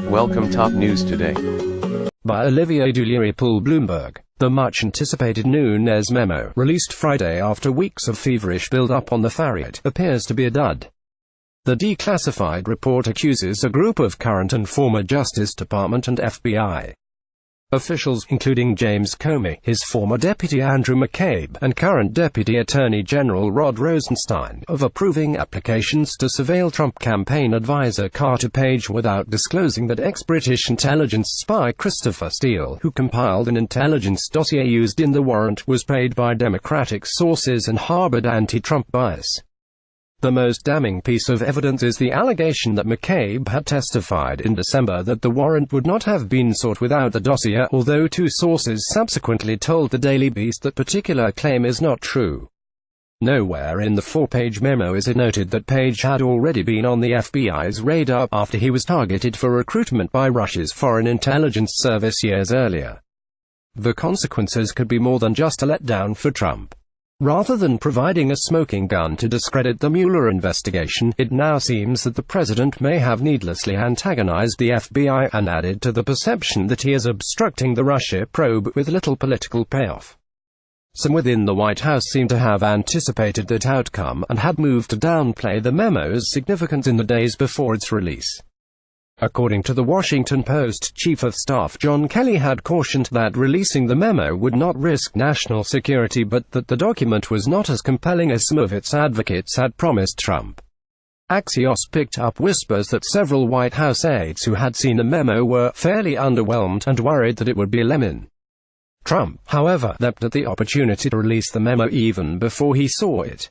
Welcome top news today. By Olivier DoulieryPoolBloomberg, the much-anticipated Nunes memo, released Friday after weeks of feverish build-up on the farright, appears to be a dud. The declassified report accuses a group of current and former Justice Department and FBI officials, including James Comey, his former deputy Andrew McCabe, and current Deputy Attorney General Rod Rosenstein, of approving applications to surveil Trump campaign advisor Carter Page without disclosing that ex-British intelligence spy Christopher Steele, who compiled an intelligence dossier used in the warrant, was paid by Democratic sources and harbored anti-Trump bias. The most damning piece of evidence is the allegation that McCabe had testified in December that the warrant would not have been sought without the dossier, although two sources subsequently told the Daily Beast that particular claim is not true. Nowhere in the four-page memo is it noted that Page had already been on the FBI's radar after he was targeted for recruitment by Russia's Foreign Intelligence Service years earlier. The consequences could be more than just a letdown for Trump. Rather than providing a smoking gun to discredit the Mueller investigation, it now seems that the president may have needlessly antagonized the FBI and added to the perception that he is obstructing the Russia probe with little political payoff. Some within the White House seem to have anticipated that outcome and had moved to downplay the memo's significance in the days before its release. According to the Washington Post, Chief of Staff John Kelly had cautioned that releasing the memo would not risk national security, but that the document was not as compelling as some of its advocates had promised Trump. Axios picked up whispers that several White House aides who had seen the memo were fairly underwhelmed and worried that it would be a lemon. Trump, however, leapt at the opportunity to release the memo even before he saw it.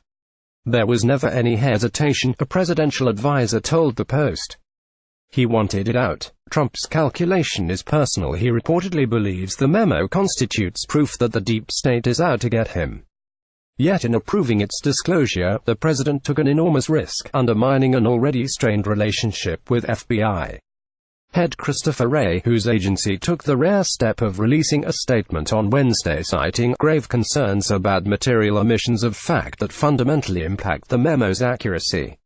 There was never any hesitation, a presidential advisor told the Post. He wanted it out. Trump's calculation is personal. He reportedly believes the memo constitutes proof that the deep state is out to get him. Yet in approving its disclosure, the president took an enormous risk, undermining an already strained relationship with FBI head Christopher Wray, whose agency took the rare step of releasing a statement on Wednesday citing grave concerns about material omissions of fact that fundamentally impact the memo's accuracy.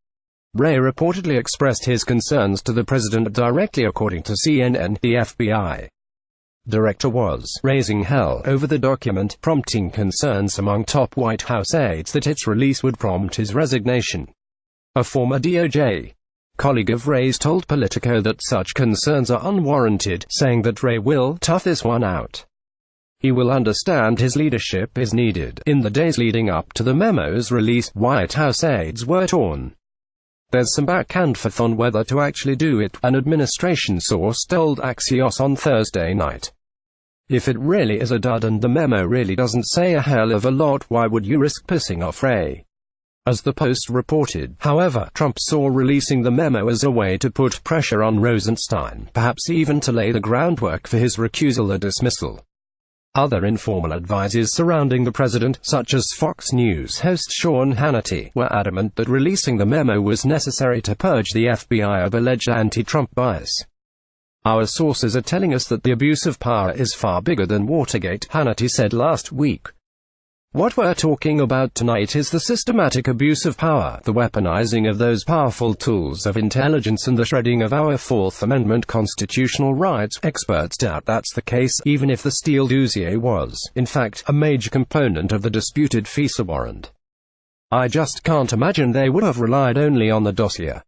Wray reportedly expressed his concerns to the president directly. According to CNN, the FBI director was raising hell over the document, prompting concerns among top White House aides that its release would prompt his resignation. A former DOJ colleague of Wray's told Politico that such concerns are unwarranted, saying that Wray will tough this one out. He will understand his leadership is needed. In the days leading up to the memo's release, White House aides were torn. There's some back and forth on whether to actually do it, an administration source told Axios on Thursday night. If it really is a dud and the memo really doesn't say a hell of a lot, why would you risk pissing off Wray? As the Post reported, however, Trump saw releasing the memo as a way to put pressure on Rosenstein, perhaps even to lay the groundwork for his recusal or dismissal. Other informal advisors surrounding the president, such as Fox News host Sean Hannity, were adamant that releasing the memo was necessary to purge the FBI of alleged anti-Trump bias. Our sources are telling us that the abuse of power is far bigger than Watergate, Hannity said last week. What we're talking about tonight is the systematic abuse of power, the weaponizing of those powerful tools of intelligence and the shredding of our Fourth Amendment constitutional rights. Experts doubt that's the case, even if the Steele dossier was, in fact, a major component of the disputed FISA warrant. I just can't imagine they would have relied only on the dossier.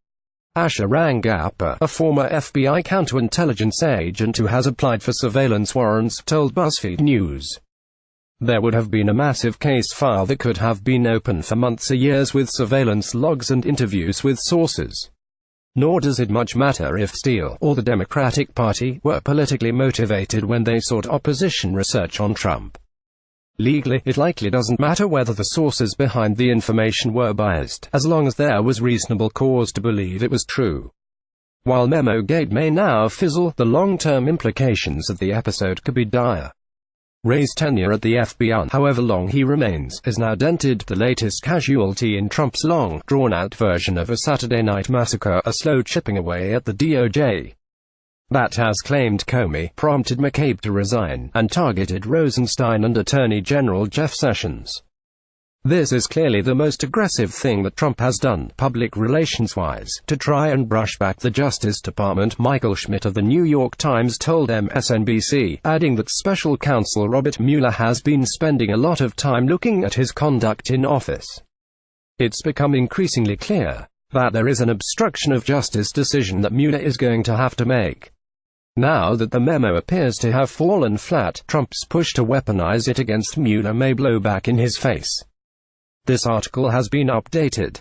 Asha Rangappa, a former FBI counterintelligence agent who has applied for surveillance warrants, told BuzzFeed News. There would have been a massive case file that could have been open for months or years with surveillance logs and interviews with sources. Nor does it much matter if Steele, or the Democratic Party, were politically motivated when they sought opposition research on Trump. Legally, it likely doesn't matter whether the sources behind the information were biased, as long as there was reasonable cause to believe it was true. While Memo-gate may now fizzle, the long-term implications of the episode could be dire. Wray's tenure at the FBI, however long he remains, is now dented, the latest casualty in Trump's long, drawn-out version of a Saturday night massacre, a slow chipping away at the DOJ. That has claimed Comey, prompted McCabe to resign, and targeted Rosenstein and Attorney General Jeff Sessions. This is clearly the most aggressive thing that Trump has done, public relations-wise, to try and brush back the Justice Department. Michael Schmidt of the New York Times told MSNBC, adding that Special Counsel Robert Mueller has been spending a lot of time looking at his conduct in office. It's become increasingly clear that there is an obstruction of justice decision that Mueller is going to have to make. Now that the memo appears to have fallen flat, Trump's push to weaponize it against Mueller may blow back in his face. This article has been updated.